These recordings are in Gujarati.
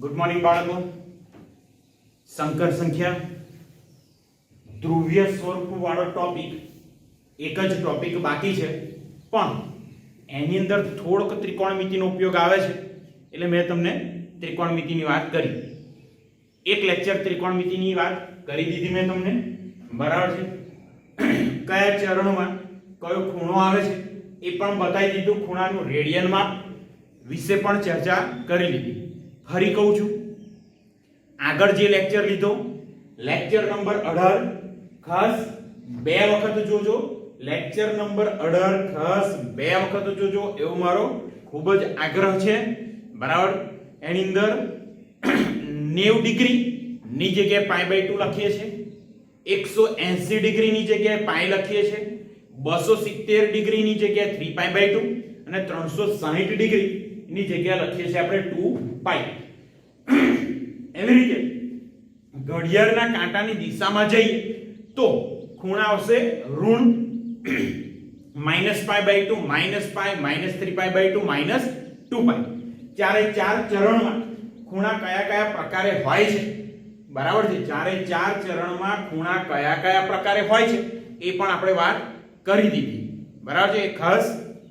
ગુડ મોર્નિંગ બાળકો. સંકર સંખ્યા ધ્રુવીય સ્વરૂપ વાળો ટોપિક એક જ ટોપિક બાકી છે, પણ એની અંદર થોડોક ત્રિકોણમિતિનો ઉપયોગ આવે છે એટલે મેં તમને ત્રિકોણમિતિની વાત કરી. એક લેક્ચર ત્રિકોણમિતિની વાત કરી દીધી મેં તમને, બરાબર છે. કયા ચરણમાં કયો ખૂણો આવે છે એ પણ બતાવી દીધું. ખૂણાનું રેડિયન માપ વિશે પણ ચર્ચા કરી લીધી. ફરી કહું છું, આગળ જે લેક્ચર લીધો લેક્ચર નંબર 18 ખાસ બે વખત જોજો. લેક્ચર નંબર 18 ખાસ બે વખત જોજો એવો મારો ખૂબ જ આગ્રહ છે, બરાબર. એની અંદર 90 ડિગ્રી ની જગ્યાએ π/2 લખીએ છીએ, 180 ડિગ્રી ની જગ્યાએ π લખીએ છીએ, 270 ડિગ્રી ની જગ્યાએ 3π/2 અને 360 ડિગ્રી ની જગ્યાએ લખીએ છીએ આપણે 2π. એવી રીતે ઘડિયાળના કાંટાની દિશામાં જઈએ તો ખૂણા આવશે ઋણ -π/2 -π -3π/2 -2π. ચારે ચાર ચરણમાં ખૂણા કયા કયા પ્રકારે હોય છે, બરાબર છે. ચારે ચાર ચરણમાં ખૂણા કયા કયા પ્રકારે હોય છે એ પણ આપણે વાત કરી દીધી, બરાબર છે. ખાસ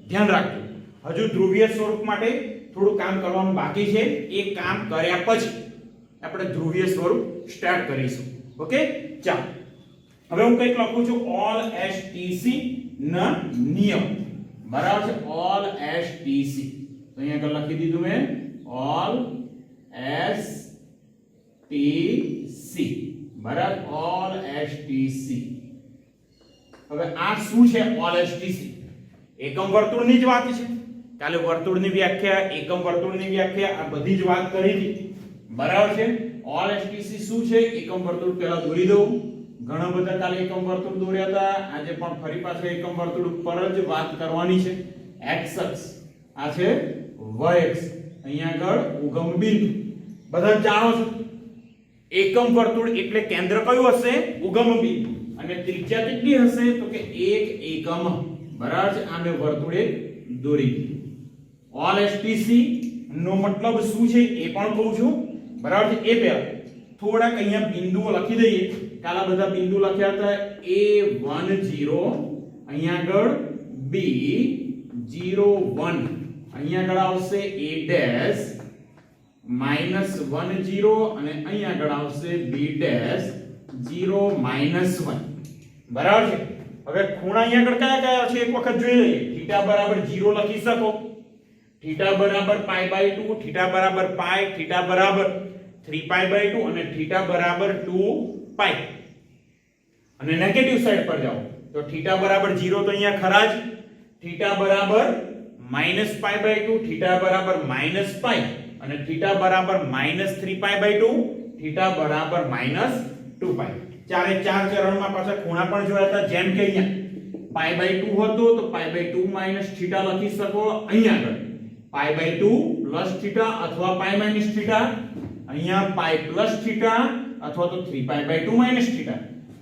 ધ્યાન રાખજો. હજુ ધ્રુવીય સ્વરૂપ માટે થોડું કામ કરવાનું બાકી છે. એ કામ કર્યા પછી આપણે ધ્રુવીય સ્વરૂપ સ્ટાર્ટ કરીશું. ઓકે, ચાલો. હવે હું કંઈક લખું છું, ઓલ એસટીસી ના નિયમ, બરાબર છે. ઓલ એસટીસી તો અહીંયા આગળ લખી દીધું મેં, ઓલ એસટીસી, બરાબર. All STC. હવે આ શું છે ઓલ એસટીસી? એકમ વર્તુળની જ વાત છે. કાલે વર્તુળની વ્યાખ્યા, એકમ વર્તુળની વ્યાખ્યા આ બધી જ વાત કરી હતી, બરાબર છે. ઓલ એસટીસી શું છે? એકમ વર્તુળ પહેલા દોરી દઉં. ઘણા બધા કાલે એકમ વર્તુળ દોર્યા હતા, આજે પણ ફરી પાછું એકમ વર્તુળ ઉપર જ વાત કરવાની છે. x અક્ષ આ છે, y અક્ષ અહીંયા આગળ ઉગમ બિંદુ, બધા જાણો છો. એકમ વર્તુળ એટલે કેન્દ્ર કયું હશે? ઉગમ બિંદુ. અને ત્રિજ્યા કેટલી હશે? તો કે 1 એકમ, બરાબર છે. આ મેં વર્તુળ એક દોરી દીધું. ઓલ એસટીસી નો મતલબ શું છે એ પણ કહું છું, બરાબર છે. એ પહેલા થોડાક અહીંયા બિંદુઓ લખી દઈએ. કાલા બધા બિંદુ લખ્યા હતા, A10 અહીંયા આગળ, B01 અહીંયા આગળ આવશે, A' -10 અને અહીંયા આગળ આવશે B'0 -1, બરાબર છે. હવે ખૂણા અહીંયા આગળ કયા કયા છે એક વખત જોઈ લઈએ. θ બરાબર 0 લખી શકો, θ બરાબર π/2, θ બરાબર π, θ બરાબર 3π/2 અને θ બરાબર 2π. અને નેગેટિવ સાઈડ પર જાઓ તો θ બરાબર 0 તો અહીંયા ખરા જ, θ બરાબર -π/2, θ બરાબર -π અને θ બરાબર -3π/2, θ બરાબર -2π. ચારે ચાર ચરણમાં પાછા ખૂણા પણ જોયા હતા. જેમ કે અહીંયા π/2 હતો તો π/2 - θ લખી શકો. અહીંયા આગળ π/2 + θ અથવા π - θ, અહીંયા π + θ અથવા તો 3π/2 - θ,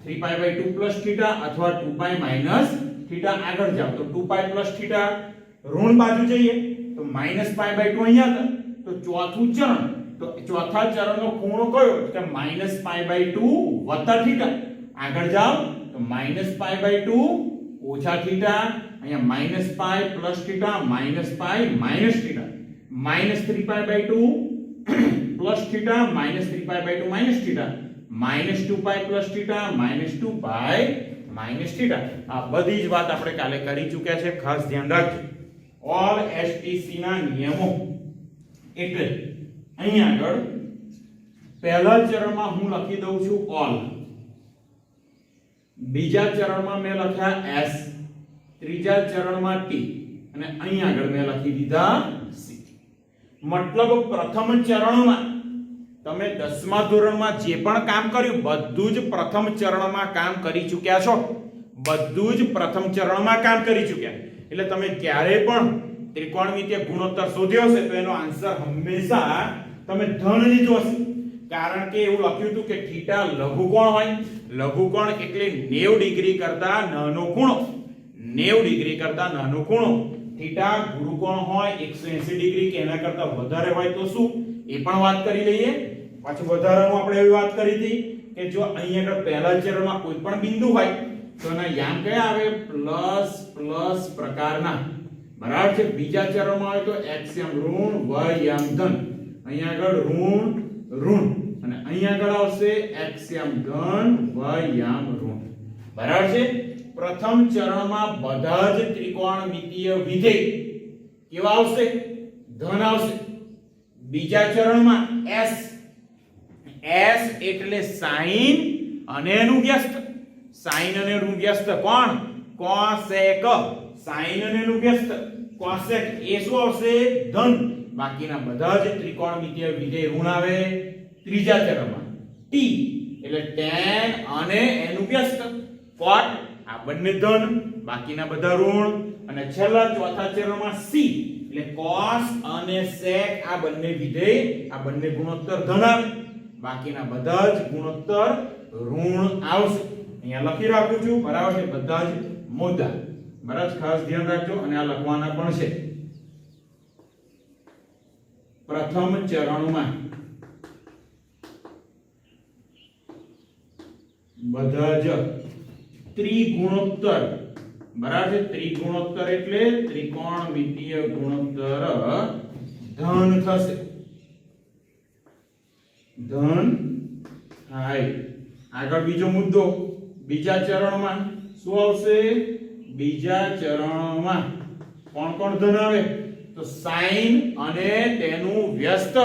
3π/2 + θ અથવા 2π - θ. આગળ જાઓ તો 2π + θ. ઋણ બાજુ જઈએ તો -π/2 અહીંયા હતા. તો ચોથું ચરણ, તો ચોથા ચરણનો ખૂણો કયો? કે -π/2 + θ. આગળ જાઓ તો -π/2 - θ, અહીંયા -π + θ -π - θ, -3π/2 + θ -3π/2 - θ, -2π + θ -2π - θ. આ બધી જ વાત આપણે કાલે કરી ચૂક્યા છે. ખાસ ધ્યાન રાખજો. ઓલ એસટીસી ના નિયમો એટલે અહીંયા આગળ પહેલા ચરણમાં હું લખી દઉં છું ઓલ, બીજા ચરણમાં મેં લખ્યા s, ત્રીજા ચરણમાં t અને અહીંયા આગળ મેં લખી દીધા c. મતલબ પ્રથમ ચરણમાં તમે 10મા ધોરણમાં જે પણ કામ કર્યું બધું જ પ્રથમ ચરણમાં કામ કરી ચૂક્યા છો. બધું જ પ્રથમ ચરણમાં કામ કરી ચૂક્યા. એટલે તમે ક્યારે પણ ત્રિકોણમિતિય ગુણોત્તર શોધ્યો હશે તો એનો આન્સર હંમેશા તમે ધન લીધો હશે. કારણ કે એવું લખ્યું હતું કે θ લઘુકોણ હોય. લઘુકોણ એટલે 90 ડિગ્રી કરતા નાનો ખૂણો, 90 ડિગ્રી કરતા નાનો ખૂણો. θ ગુરુકોણ હોય 180 ડિગ્રી કે એના કરતા વધારે હોય તો શું? એ પણ વાત કરી લઈએ. પાછું વધારાનું આપણે એવી વાત કરી હતી કે જો અહીં આગળ પહેલા ચરણમાં કોઈ પણ બિંદુ હોય તો એના યામ કયા આવે? પ્લસ પ્લસ પ્રકારના. બરાબર છે. બીજા ચરણમાં આવે તો x યામ ઋણ y યામ ધન. અહીં આગળ ઋણ ઋણ અને અહીં આગળ આવશે x યામ ધન y યામ ઋણ. બરાબર છે. પ્રથમ ચરણમાં બધા જ ત્રિકોણમિતીય વિધેય કેવા આવશે? ધન આવશે. બીજા ચરણમાં s એટલે sin અને એનું વ્યસ્ત. sin અને એનું વ્યસ્ત કોણ? cosec. sin અને એનું વ્યસ્ત cosec એ શું આવશે? ધન. બાકીના બધા જ ત્રિકોણમિતીય વિધેય ઋણ આવે. ત્રીજા ચરણમાં t એટલે tan અને એનું વ્યસ્ત cot આ બંને ધન, બાકીના બધા ઋણ. અને છેલ્લા ચોથા ચરણમાં c એટલે cos અને sec આ બંને વિધેય આ બંને ગુણોત્તર ધન આવે. બાકીના બધા જ ગુણોત્તર ઋણ આવશે. અહીંયા લખી રાખું છું. બરાબર છે. બધા જ મુદ્દા બરાબર ખાસ ધ્યાન રાખજો અને આ લખવાના પણ છે. પ્રથમ ચરણમાં બધા જ ત્રિગુણોત્તર. બરાબર છે. ત્રિગુણોત્તર એટલે ત્રિકોણમિતીય ગુણોત્તર ધન થશે. ધન થાય. આગળ બીજો મુદ્દો બીજા ચરણમાં શું આવશે? બીજા ચરણમાં કોણ કોણ ધન આવે? તો sin અને તેનું વ્યસ્ત.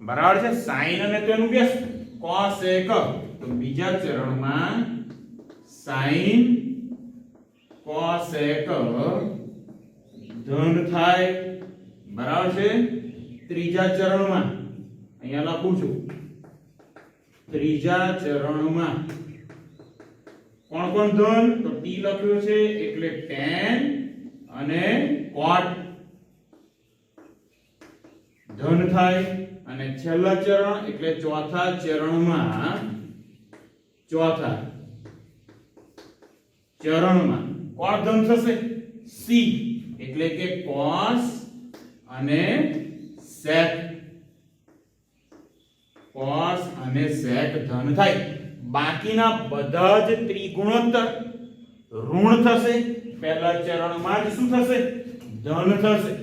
બરાબર છે. sin અને તેનું વ્યસ્ત cosec. તો બીજા ચરણમાં sin cosec ધન થાય. બરાબર છે. ત્રીજા ચરણમાં અહીંયા લખું છું. ત્રીજા ચરણમાં કોણ કોણ ધન? તો t લખ્યો છે એટલે tan અને cot ધન થાય. અને છેલ્લા ચરણ એટલે ચોથા ચરણમાં કોણ ધન થશે? c એટલે કે cos અને sec. cos અને sec ધન થાય. બાકીના બધા જ ત્રિગુણોત્તર ઋણ થશે. પહેલા ચરણમાં જ શું થશે? ધન થશે.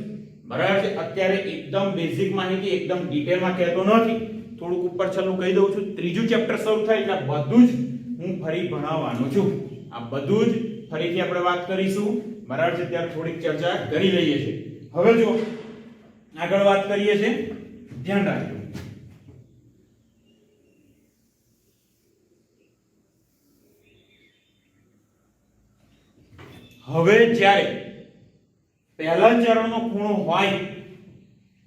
બરાબર છે. અત્યારે એકદમ બેઝિક માહિતી એકદમ ડિટેલમાં કહેતો નથી, થોડુંક ઉપર છેલ્લું કહી દઉં છું. ત્રીજું ચેપ્ટર શરૂ થાય એટલે બધું જ હું ફરી ભણાવવાનો છું. આ બધું જ ફરીથી આપણે વાત કરીશું. બરાબર છે. ત્યારે થોડીક ચર્ચા કરી લઈએ છીએ. હવે જો આગળ વાત કરીએ છીએ, ધ્યાન રાખજો. હવે જ્યારે પહેલા ચરણનો ખૂણો હોય,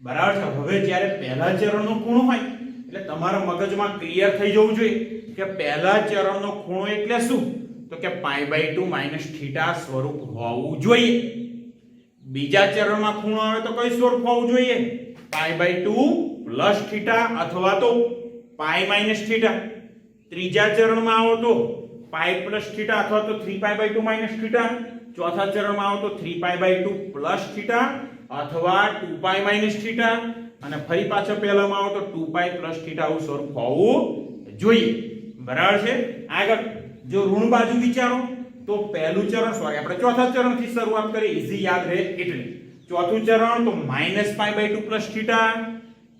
બરાબર છે. હવે જ્યારે પહેલા ચરણનો ખૂણો હોય એટલે તમારા મગજમાં ક્લિયર થઈ જવું જોઈએ કે પહેલા ચરણનો ખૂણો એટલે શું? તો કે π/2 θ સ્વરૂપ હોવું જોઈએ. બીજા ચરણમાં ખૂણો આવે તો કઈ સ્વરૂપ હોવું જોઈએ? π/2 θ અથવા તો π - θ. ત્રીજા ચરણમાં આવો તો π + θ અથવા તો 3π/2 θ. ચોથા ચરણમાં આવો તો 3π/2 θ અથવા 2π - θ. અને ફરી પાછા પહેલામાં આવો તો 2π + θ આવું સ્વરૂપ હોવું જોઈએ. બરાબર છે. આગળ જો ઋણ બાજુ વિચારો તો પહેલું ચરણ આપણે ચોથા ચરણથી શરૂઆત કરીએ, ઈઝી યાદ રહે એટલે. ચોથું ચરણ તો -π/2 + θ.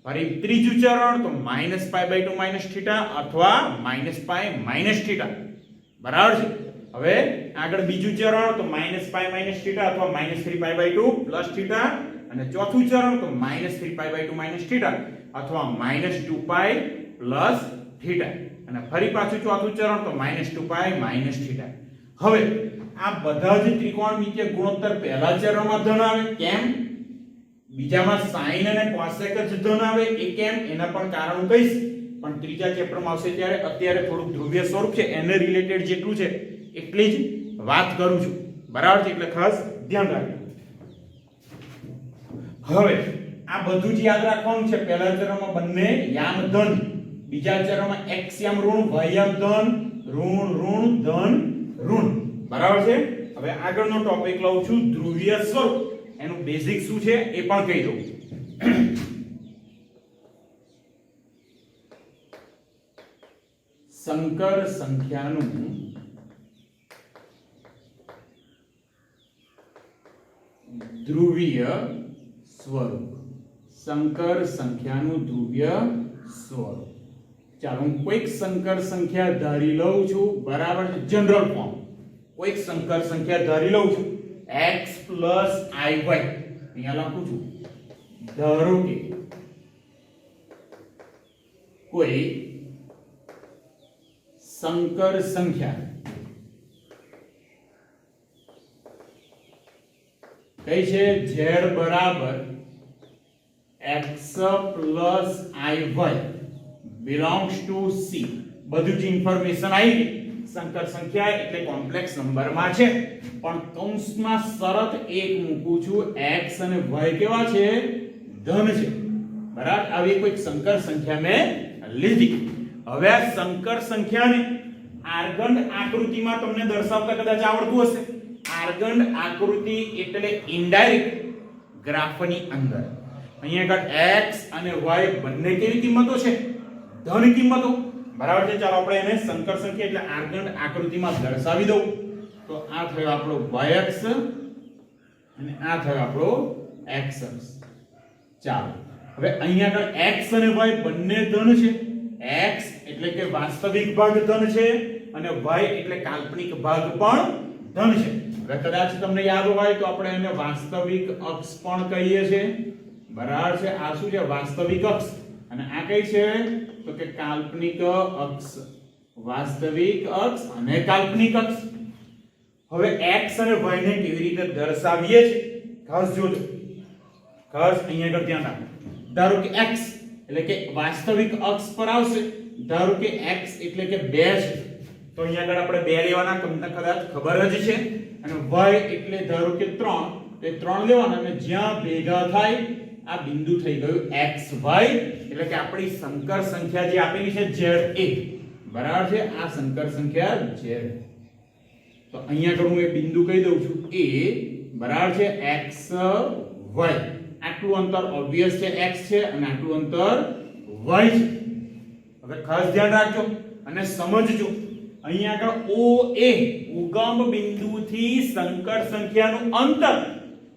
ફરી ત્રીજું ચરણ તો -π/2 - θ અથવા -π - θ. બરાબર છે. હવે આગળ બીજું ચરણ તો -π - θ અથવા -3π/2 + θ. અને ચોથું ચરણ તો -3π/2 - θ અથવા -2π + θ. અને ફરી પાછું ચોથું ચરણ તો -2π - θ. હવે આ બધા જ ત્રિકોણમિતીય ગુણોત્તર પહેલા ચરણમાં ધન આવે. કેમ? બીજામાં sin અને cosec જ ધન આવે. એ કેમ? એના પણ કારણ હું કહીશ, પણ ત્રીજા ચેપ્ટરમાં આવશે ત્યારે. અત્યારે થોડું ધ્રુવીય સ્વરૂપ છે, એને રિલેટેડ જેટલું છે એટલી જ વાત કરું છું. બરાબર છે. એટલે ખાસ ધ્યાન રાખજો. હવે આ બધું જ યાદ રાખવાનું છે. પહેલા ચરણમાં બંને યામ ધન, બીજા ચરણમાં x યામ ઋણ y યામ ધન, ઋણ ઋણ ધન ઋણ. બરાબર છે. હવે આગળનો ટોપિક લઉં છું ધ્રુવીય સ્વરૂપ. એનું બેઝિક શું છે એ પણ કહી દઉં. સંકર સંખ્યાનું ધ્રુવીય સ્વરૂપ. સંકર સંખ્યાનું ધ્રુવીય સ્વરૂપ. ચાલો હું કોઈક સંકર સંખ્યા ધારી લઉં છું, બરાબર છે, જનરલ ફોર્મ. કોઈક સંકર સંખ્યા ધારી લઉં છું x + iy, અહીંયા લખું છું. ધારો કે કોઈ સંકર સંખ્યા કઈ છે? z બરાબર x + iy belongs to c. બધું જ ઇન્ફોર્મેશન આવી ગઈ. સંકર સંખ્યા એટલે કોમ્પ્લેક્સ નંબર માં છે, પણ કૌંસમાં શરત એક મૂકું છું, x અને y કેવા છે? ધન છે. બરાબર. આવી કોઈક સંકર સંખ્યા મેં લીધી. હવે આ સંકર સંખ્યાને આર્ગંડ આકૃતિમાં તમને દર્શાવતા કદાચ આવડતું હશે. આર્ગંડ આકૃતિ એટલે ઇનડાયરેક્ટ ગ્રાફની અંદર અહીંયા આગળ x અને y બંને કેવી કિંમતો છે? ધન કિંમતો. બરાબર છે. ચાલો આપણે એને સંકર સંખ્યા એટલે આર્ગંડ આકૃતિમાં દર્શાવી દઉં. તો આ થયો આપણો y અક્ષ અને આ થયો આપણો x અક્ષ. ચાલો હવે અહીંયા આગળ x અને y બંને ધન છે. x એટલે કે વાસ્તવિક ભાગ ધન છે અને y એટલે કાલ્પનિક ભાગ પણ ધન છે. હવે કદાચ તમને યાદ હોય તો આપણે એને વાસ્તવિક અક્ષ પણ કહીએ છીએ. બરાબર છે. આ શું છે? વાસ્તવિક અક્ષ. અને આ કઈ છે? તો કે કાલ્પનિક અક્ષ. વાસ્તવિક અક્ષ અને કાલ્પનિક અક્ષ. હવે x અને y ને કેવી રીતે દર્શાવીએ છીએ? ખાસ જોજો. ખાસ અહીંયા આગળ ધ્યાન રાખો. ધારો કે x એટલે કે વાસ્તવિક અક્ષ પર આવશે. ધારો કે x એટલે કે 2 છે, તો અહીંયા આગળ આપણે 2 લેવાના, તમને કદાચ ખબર જ છે. અને y એટલે ધારો કે 3, તો 3 લેવાના અને જ્યાં ભેગા થાય આ બિંદુ થઈ ગયું x y, એટલે કે આપણી સંકર સંખ્યા જે આપેલી છે z a. બરાબર છે. આ સંકર સંખ્યા z. તો અહીંયા આગળ હું એ બિંદુ કહી દઉં છું a. બરાબર છે. x y. આટલું અંતર ઓબ્વિયસ છે, x છે, અને આટલું અંતર y છે. હવે ખાસ ધ્યાન રાખજો અને સમજજો. અહીંયા આગળ OA ઉગમ બિંદુથી સંકર સંખ્યાનું અંતર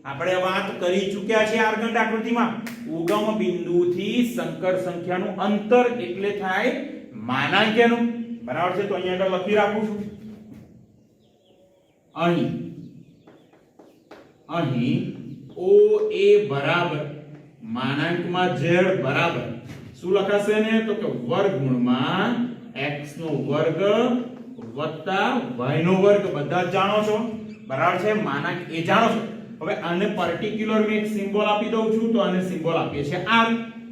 આપણે વાત કરી ચૂક્યા છે આર્ગંડ આકૃતિમાં. ઉગમ બિંદુથી સંકર સંખ્યાનું અંતર એટલે થાય માનાંકનું. બરાબર છે. તો અહીંયા આગળ લખી રાખું છું. અહીં OA બરાબર માનાંકમાં z બરાબર શું લખાશે ને? તો કે વર્ગમૂળમાં x નો વર્ગ વત્તા y નો વર્ગ. બધા જ જાણો છો. બરાબર છે. માનાંક એ જાણો છો. હવે આને પર્ટિક્યુલર મેં એક સિમ્બોલ આપી દઉં છું. તો આને સિમ્બોલ આપીએ છીએ r.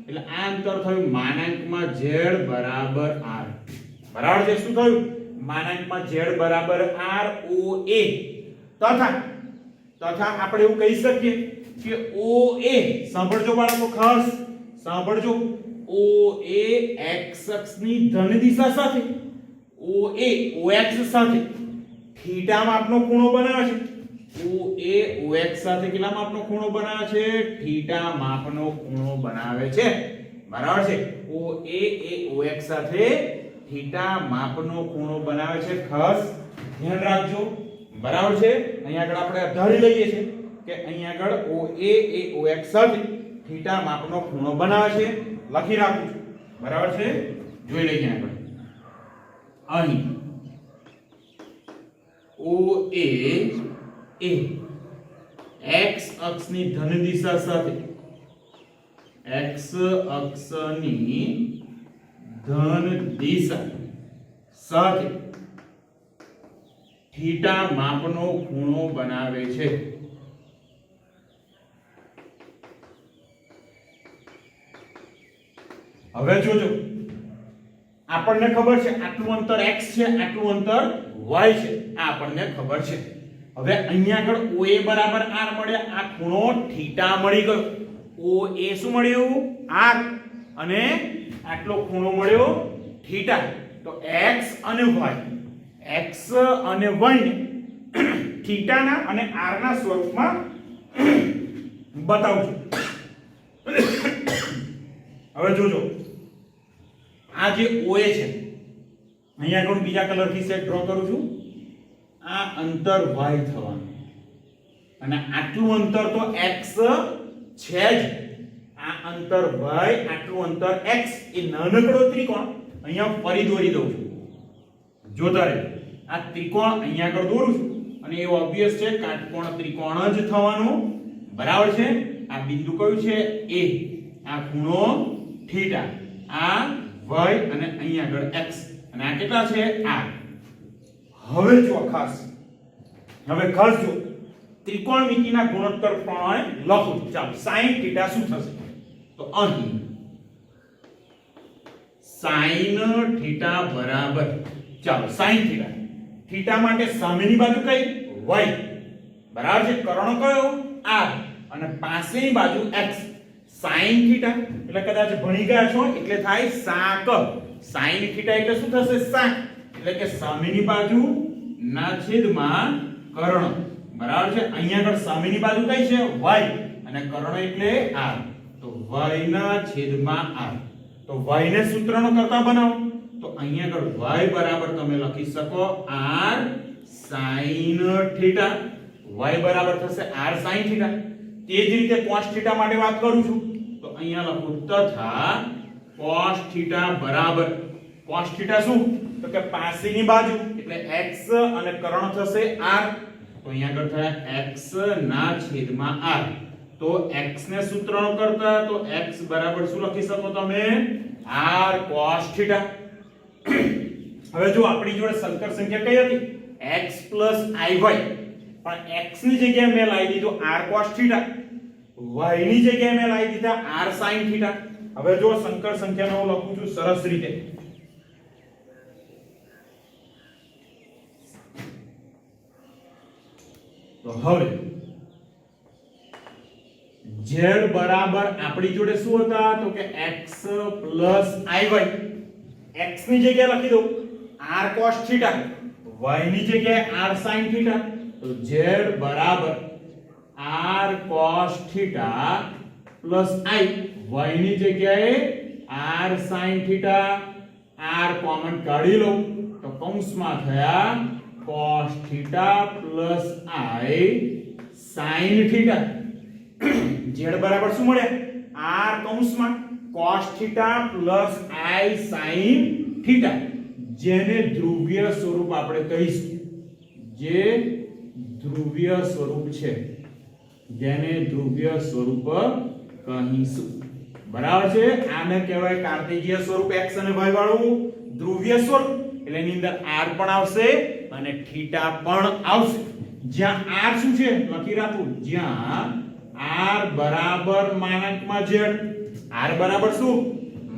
એટલે આ અંતર થયું માનાંકમાં z બરાબર r. બરાબર છે. શું થયું? માનાંકમાં z બરાબર r OA. તથા આપણે એવું કહી શકીએ કે OA, સાંભળજો બાળકો, ખાસ સાંભળજો, OA x અક્ષની ધન દિશા સાથે, OA OX સાથે થીટા માપનો ખૂણો બનાવે છે. OA OX સાથે કેટલા માપનો ખૂણો બનાવે છે? થીટા માપનો ખૂણો બનાવે છે. બરાબર છે. OA એ OX સાથે થીટા માપનો ખૂણો બનાવે છે. ખાસ ધ્યાન રાખજો. બરાબર છે. અહીંયા આગળ આપણે ધારી લઈએ છીએ કે અહીંયા આગળ OA એ OX સાથે થીટા માપનો ખૂણો બનાવે છે. લખી રાખું છું. બરાબર છે. જોઈ લઈએ આપણે. અહીં OA એ x અક્ષની ધન દિશા સાથે, x અક્ષની ધન દિશા સાથે થીટા માપનો ખૂણો બનાવે છે. હવે જોજો, આપણને ખબર છે આટલું અંતર x છે, આટલું અંતર y છે, આ આપણને ખબર છે. હવે અહીંયા આગળ OA બરાબર r મળ્યા, આ ખૂણો થીટા મળી ગયો. OA શું મળ્યું? r, અને આટલો ખૂણો મળ્યો થીટા. તો x અને y ને થીટાના અને r ના સ્વરૂપમાં બતાવું છું. હવે જોજો, આ જે OA છે, અહીંયા આગળ બીજા કલરથી સેટ ડ્રો કરું છું. આ અંતર y થવાનું અને આટલું અંતર તો x છે જ. આ અંતર y, આટલું અંતર x. એ નાનકડો ત્રિકોણ અહીંયા ફરી દોરી દઉં છું. જોતા રહે. આ ત્રિકોણ અહીંયા આગળ દોરું છું અને એ ઓબ્વિયસ છે કાટકોણ ત્રિકોણ જ થવાનું. બરાબર છે. આ બિંદુ કયું છે? a. આ ખૂણો થીટા. આ y અને અહીંયા આગળ x અને આ કેટલા છે? r. હવે જો ખાસ જો ત્રિકોણમિતિના ગુણોત્તર પ્રમાણે લખું. ચાલો sin થીટા શું થશે? તો અહીં sin થીટા બરાબર, ચાલો sin થીટા, થીટા માટે સામેની બાજુ કઈ? y. બરાબર છે. કર્ણ કયો? r અને પાસેની બાજુ x. sin થીટા એટલે કદાચ ભણી ગયા છો એટલે થાય સાક. sin થીટા એટલે શું થશે? સાક. એટલે કે સામેની બાજુ ના છેદમાં કર્ણ. બરાબર છે. અહીંયા આગળ સામેની બાજુ કઈ છે? y અને કર્ણ એટલે r. તો y ના છેદમાં r. તો y ને સૂત્રનો કરતા બનાવો. તો અહીંયા આગળ y બરાબર તમે લખી શકો r sin થીટા. y બરાબર થશે r sin થીટા. તે જ રીતે cos થીટા માટે વાત કરું છું. તો અહીંયા લખું તથા cos થીટા બરાબર, cos થીટા શું? તો કે પાસેની બાજુ એટલે x અને કર્ણ થશે r. તો અહીંયા આગળ થાય x ના છેદમાં r. તો x ને સૂત્રનો કરતા તો x બરાબર શું લખી શકો તમે? r cos theta. હવે જો આપણી જોડે સંકર સંખ્યા કઈ હતી? x iy. પણ x ની જગ્યાએ મેં લાવી દીધું r cos થીટા, y ની જગ્યાએ મેં લાવી દીધા r sin થીટા. હવે જો સંકર સંખ્યાનો હું લખું છું સરસ રીતે. તો હવે z બરાબર આપણી જોડે શું હતા? તો કે x iy. x ની જગ્યાએ લખી દઉં r cos થીટા, y ની જગ્યાએ r sin થીટા. તો z બરાબર r cos theta plus i. y ની જગ્યાએ r sin theta. r common કાઢી લો તો કૌંસમાં થયા cos theta plus i sin theta. z બરાબર શું મળે? r કૌંસમાં cos theta plus i sin theta. જેને ધ્રુવીય સ્વરૂપ આપણે કહીશું. જે ધ્રુવીય સ્વરૂપ છે, જેને ધ્રુવીય સ્વરૂપ કહીશું. બરાબર છે. આને કહેવાય કાર્ટેશિયન સ્વરૂપ x અને y વાળું ધ્રુવીય સ્વરૂપ. એટલે એની અંદર r પણ આવશે અને થીટા પણ આવશે. જ્યાં r શું છે લખી રાખવું. જ્યાં r બરાબર માનાંકમાં z. r બરાબર શું?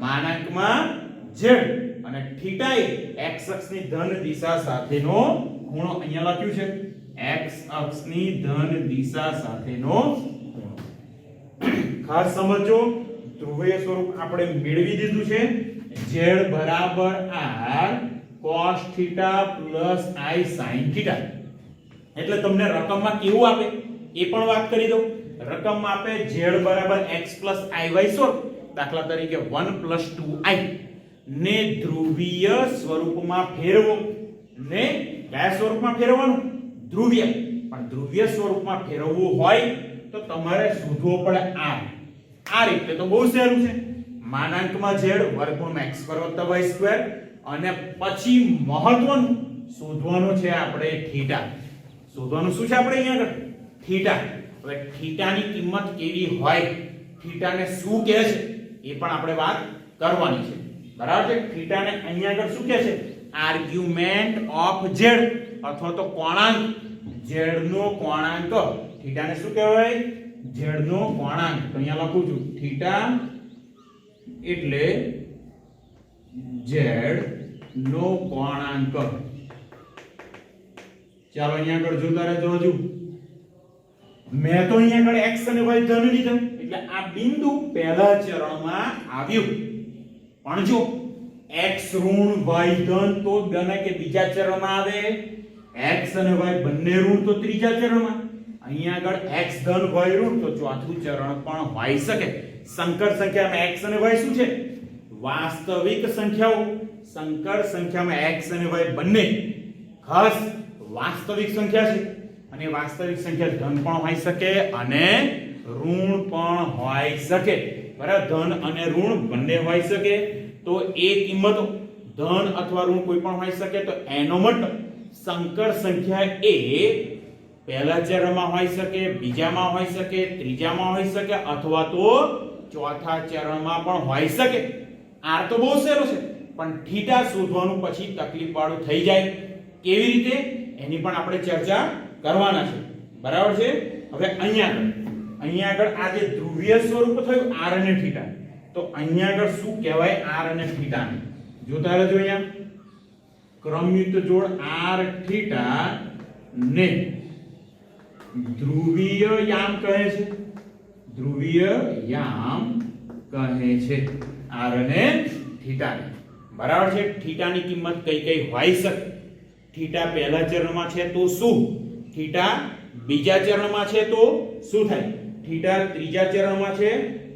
માનાંકમાં z. અને થીટા એ x અક્ષની ધન દિશા સાથેનો ખૂણો. અહીંયા લખ્યું છે x અક્ષની ધન દિશા સાથેનો ખૂણો. ખાસ સમજો. ધ્રુવીય સ્વરૂપ આપણે મેળવી દીધું છે. z બરાબર r cos theta plus i sin theta. એટલે તમને રકમમાં કેવું આપે એ પણ વાત કરી દઉં. રકમમાં આપે z બરાબર x iy સ્વરૂપ. દાખલા તરીકે 1 2i ને ધ્રુવીય સ્વરૂપમાં ફેરવો. ને કયા સ્વરૂપમાં ફેરવવાનું? ધ્રુવીય. પણ ધ્રુવીય સ્વરૂપમાં ફેરવવું હોય તો તમારે શોધવો પડે r. r એટલે તો બહુ સહેલું છે. માનાંકમાં z વર્ગમૂળમાં x ² y ² અને પછી મહત્વનું શોધવાનું છે આપણે થીટા. શોધવાનું શું છે આપણે અહીંયા આગળ? થીટા. હવે થીટાની કિંમત કેવી હોય, થીટાને શું કહે છે એ પણ આપણે વાત કરવાની છે. બરાબર છે. થીટાને અહીંયા આગળ શું કહે છે? આર્ગ્યુમેન્ટ ઓફ z અથવા તો કોણાંક. z નો કોણાંક. થીટાને શું કહેવાય? z નો કોણાંક. તો અહીંયા લખું છું થીટા એટલે z નો કોણાંક. ચાલો અહીંયા આગળ જોતા રહેજો. હજુ મેં તો અહીંયા આગળ x અને y ધન લીધા એટલે આ બિંદુ પહેલા ચરણમાં આવ્યું. પણ જો x ઋણ y ધન તો બને કે બીજા ચરણમાં આવે. x અને y બંને ઋણ તો ત્રીજા ચરણમાં. અહીંયા આગળ x ધન y ઋણ તો ચોથું ચરણ પણ હોઈ શકે. સંકર સંખ્યામાં x અને y શું છે? વાસ્તવિક સંખ્યાઓ, સંકર સંખ્યામાં x અને y બંને ખાસ વાસ્તવિક સંખ્યા છે અને વાસ્તવિક સંખ્યા ધન પણ હોઈ શકે અને ઋણ પણ હોઈ શકે, બરાબર? ધન અને ઋણ બંને હોઈ શકે તો એ કિંમતો ધન અથવા ઋણ કોઈ પણ હોઈ શકે તો એનો મતલબ સંકર સંખ્યા એ પહેલા ચરણમાં હોઈ શકે, બીજામાં હોઈ શકે, ત્રીજામાં હોઈ શકે અથવા તો ચોથા ચરણમાં પણ હોઈ શકે. આર તો બહુ સહેલો છે પણ થીટા શોધવાનું પછી તકલીફ વાળું થઈ જાય. કેવી રીતે એની પણ આપણે ચર્ચા કરવાના છે, બરાબર છે? હવે અહીંયા આગળ આ જે ધ્રુવીય સ્વરૂપ થયું આર અને થીટા, તો અહીંયા આગળ શું કહેવાય આર અને થીટા ને? જોતા રહેજો. અહીંયા ક્રમયુક્ત જોડ આર થીટા ને ધ્રુવીય યામ કહે છે. ધ્રુવીય યામ કહે છે આર અને થીટા ને, બરાબર છે? થીટાની કિંમત કઈ કઈ હોઈ શકે? થીટા પહેલા ચરણમાં છે તો શું? થીટા બીજા ચરણમાં છે તો શું થાય? થીટા ત્રીજા ચરણમાં છે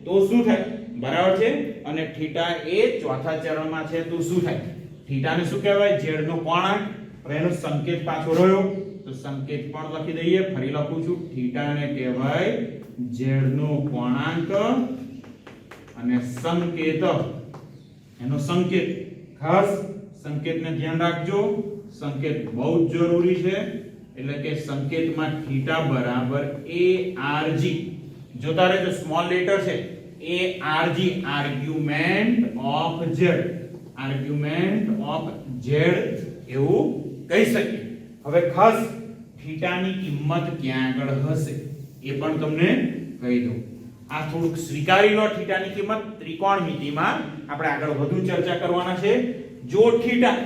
તો શું થાય? બરાબર છે? અને થીટા એ ચોથા ચરણમાં છે તો શું થાય? થીટાને શું કહેવાય? z નો કોણાંક. હવે એનો સંકેત પાછો રહ્યો તો સંકેત પણ લખી દઈએ. ફરી લખું છું, થીટાને કહેવાય z નો કોણાંક અને સંકેત એનો સંકેત. ખાસ સંકેતને ધ્યાન રાખજો, સંકેત બહુ જ જરૂરી છે. એટલે કે સંકેતમાં થીટા બરાબર arg. જોતા રહેજો, સ્મોલ લેટર છે arg, argument of z, argument of z એવું કહી શકીએ. હવે ખાસ થીટાની કિંમત ક્યાં આગળ હશે એ પણ તમને કહી દઉં. આ થોડુંક સ્વીકારી લો. થીટાની કિંમત ત્રિકોણમિતિમાં આપણે આગળ વધુ ચર્ચા કરવાના છે. જો થીટા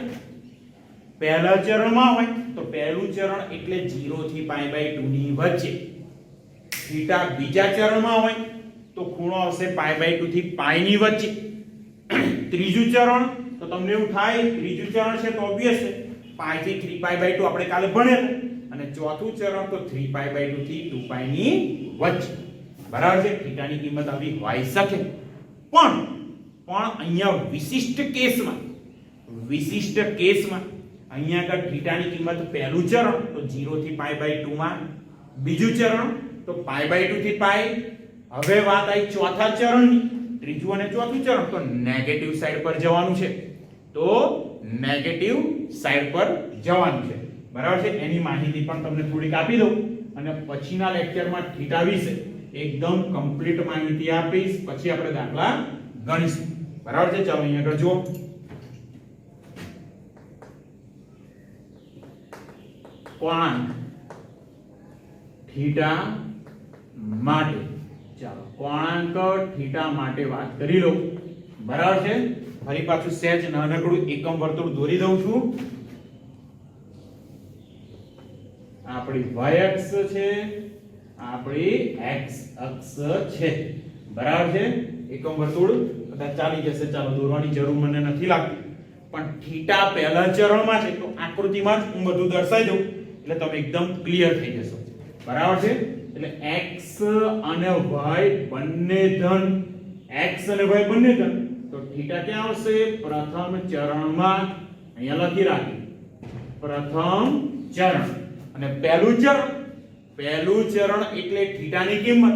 પહેલા ચરણમાં હોય તો પહેલું ચરણ એટલે 0 થી π/2 ની વચ્ચે. થીટા બીજા ચરણમાં હોય તો ખૂણો આવશે π/2 થી π ની વચ્ચે. ત્રીજું ચરણ તો તમને એવું થાય ત્રીજું ચરણ છે તો ઓબવિયસ છે π થી 3π/2 આપણે કાલે ભણ્યા. અને ચોથું ચરણ તો 3π/2 થી 2π ની વચ્ચે, બરાબર છે? થીટાની કિંમત આવી હોઈ શકે પણ અહીંયા વિશિષ્ટ કેસમાં અહીંયા આગળ થીટાની કિંમત પહેલું ચરણ તો 0 થી π/2 માં, બીજું ચરણ તો π/2 થી π. હવે વાત આવી ચોથા ચરણની, ત્રીજું અને ચોથું ચરણ તો નેગેટિવ સાઈડ પર જવાનું છે. તો નેગેટિવ સાઈડ પર જવાનું છે, બરાબર છે? એની માહિતી પણ તમને થોડીક આપી દઉં અને પછીના લેક્ચરમાં થીટા વિશે એકદમ કમ્પ્લીટ માહિતી આપીશ. પછી આપણે દાખલા ગણીશું, બરાબર છે? ચાલો અહીંયા આગળ જુઓ. કોણાંક થીટા માટે, ચાલો કોણાંક થીટા માટે વાત કરી લો, બરાબર છે? ફરી પાછું સહેજ નાનકડું એકમ વર્તુળ દોરી દઉં છું. આપણી y અક્ષ છે, આપણી x અક્ષ છે, બરાબર છે? એકમ વર્તુળ કદાચ ચાલી જશે, ચાલો દોરવાની જરૂર મને નથી લાગતી. પણ થીટા પહેલા ચરણમાં છે તો આકૃતિમાં જ હું બધું દર્શાવી દઉં એટલે તમે એકદમ ક્લિયર થઈ જશો, બરાબર છે? એટલે x અને y બંને ધન, x અને y બંને ધન તો થીટા ક્યાં આવશે? પ્રથમ ચરણમાં. અહીંયા લખી રાખી પ્રથમ ચરણ. અને પહેલું ચરણ એટલે થીટાની કિંમત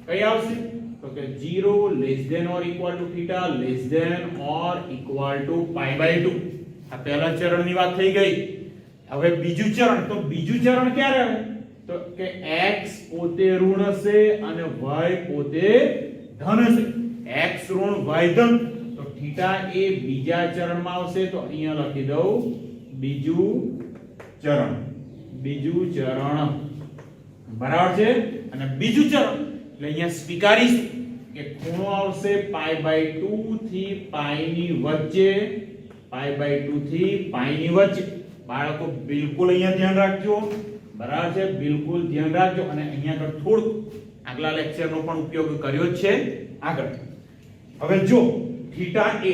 કઈ આવશે? તો કે 0 less than or equal to theta less than or equal to π/2. આ પહેલા ચરણની વાત થઈ ગઈ. હવે બીજું ચરણ, તો બીજું ચરણ ક્યારે આવે? તો કે x પોતે ઋણ હશે અને y પોતે ધન હશે. x ઋણ y ધન તો થીટા એ બીજા ચરણમાં આવશે. તો અહીંયા લખી દઉં બીજું ચરણ, બરાબર છે? અને બીજું ચરણ એટલે અહીંયા સ્વીકારીશું કે ખૂણો આવશે π/2 થી π ની વચ્ચે, π/2 થી π ની વચ્ચે. બાળકો બિલકુલ અહીંયા ધ્યાન રાખજો, બરાબર છે? બિલકુલ ધ્યાન રાખજો. અને અહીંયા આગળ થોડું આગલા લેક્ચરનો પણ ઉપયોગ કર્યો છે આગળ. હવે જો થીટા એ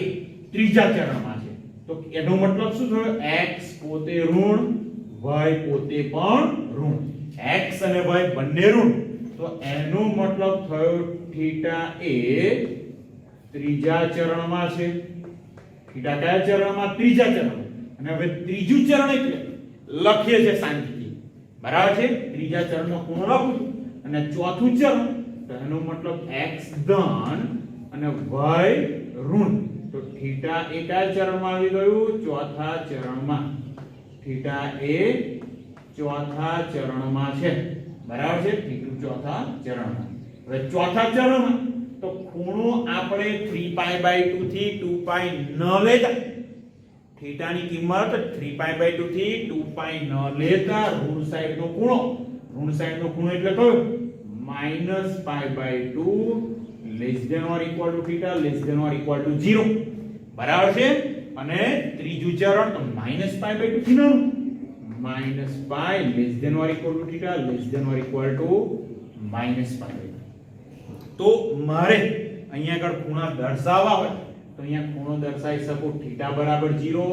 ત્રીજા ચરણમાં છે તો એનો મતલબ શું થયો? x પોતે ઋણ, y પોતે પણ ઋણ, x અને y બંને ઋણ. તો એનો મતલબ થયો થીટા એ ત્રીજા ચરણમાં છે. થીટા કયા ચરણમાં? ત્રીજા ચરણમાં. અને હવે ત્રીજું ચરણ એટલે લખીએ છે શાંતિથી, બરાબર છે? ત્રીજા ચરણનો ખૂણો લખું છું. અને ચોથું ચરણ તો એનો મતલબ x ધન અને y ઋણ. તો થીટા એ કયા ચરણમાં આવી ગયું? ચોથા ચરણમાં. થીટા એ ચોથા ચરણમાં છે, બરાબર છે? થીટા ચોથા ચરણમાં. હવે ચોથા ચરણમાં તો ખૂણો આપણે 3π/2 થી 2π ન લેતા, થીટાની કિંમત 3π/2 થી 2π ન લેતા ઋણ સાઈડનો ખૂણો, ઋણ સાઈડનો ખૂણો એટલે કયો? -π/2 less than or equal to theta less than or equal to 0, બરાબર છે? અને ત્રીજું ચરણ તો -π/2 થી નાનું, -π less than or equal to theta less than or equal to -π/2. તો મારે અહીંયા આગળ ખૂણા દર્શાવવા હોય તો અહીંયા ખૂણો દર્શાવી શકું થીટા બરાબર 0,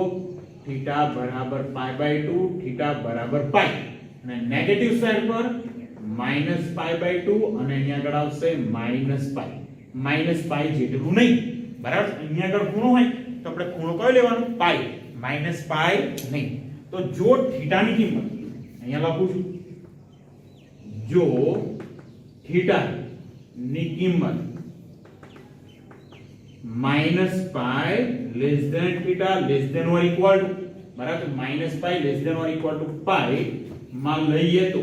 થીટા બરાબર π/2, થીટા બરાબર π. અને નેગેટિવ સાઈડ પર -π/2 અને અહીંયા આગળ આવશે -π જેટલું નહીં, બરાબર? અહીંયા આગળ ખૂણો હોય તો આપણે ખૂણો કયો લેવાનો? π, -π નહીં. તો જો થીટાની કિંમત અહીંયા લખું છું, જો થીટા ની કિંમત -π less than theta less than or equal to, બરાબર? -π less than or equal to π માં લઈએ તો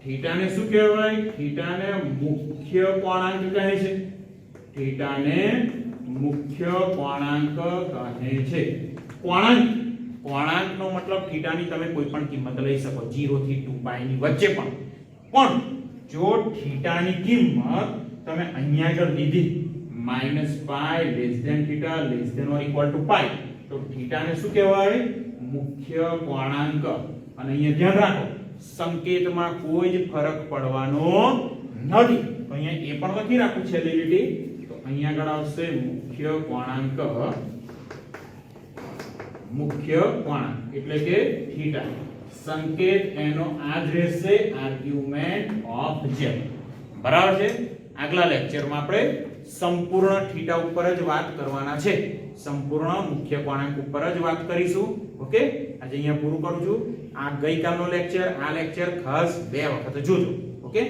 થીટાને શું કહેવાય? થીટાને મુખ્ય કોણાંક કહે છે. થીટાને મુખ્ય કોણાંક કહે છે. કોણાંકનો મતલબ થીટાની તમે કોઈ પણ કિંમત લઈ શકો 0 થી 2π ની વચ્ચે પણ જો થીટાની કિંમત તમે અહીંયા આગળ લીધી -π less than theta less than or equal to π, તો થીટાને શું કહેવાય? મુખ્ય કોણાંક. અને અહીંયા ધ્યાન રાખો સંકેતમાં કોઈ જ ફરક પડવાનો નથી. તો અહીંયા એ પણ લખી રાખું છેલ્લી લીટી, તો અહીંયા આગળ આવશે મુખ્ય કોણાંક. મુખ્ય કોણાંક એટલે કે થીટા. સંકેત એનો આ જ રહેશે, આર્ગ્યુમેન્ટ ઓફ z, બરાબર છે? આગલા લેક્ચરમાં આપણે સંપૂર્ણ થીટા ઉપર જ વાત કરવાના છે, સંપૂર્ણ મુખ્ય કોણાંક ઉપર જ વાત કરીશું. ઓકે, આજે અહીંયા પૂરું કરું છું. આ ગઈકાલનો લેક્ચર, આ લેક્ચર ખાસ 2 વખત જોજો. ઓકે.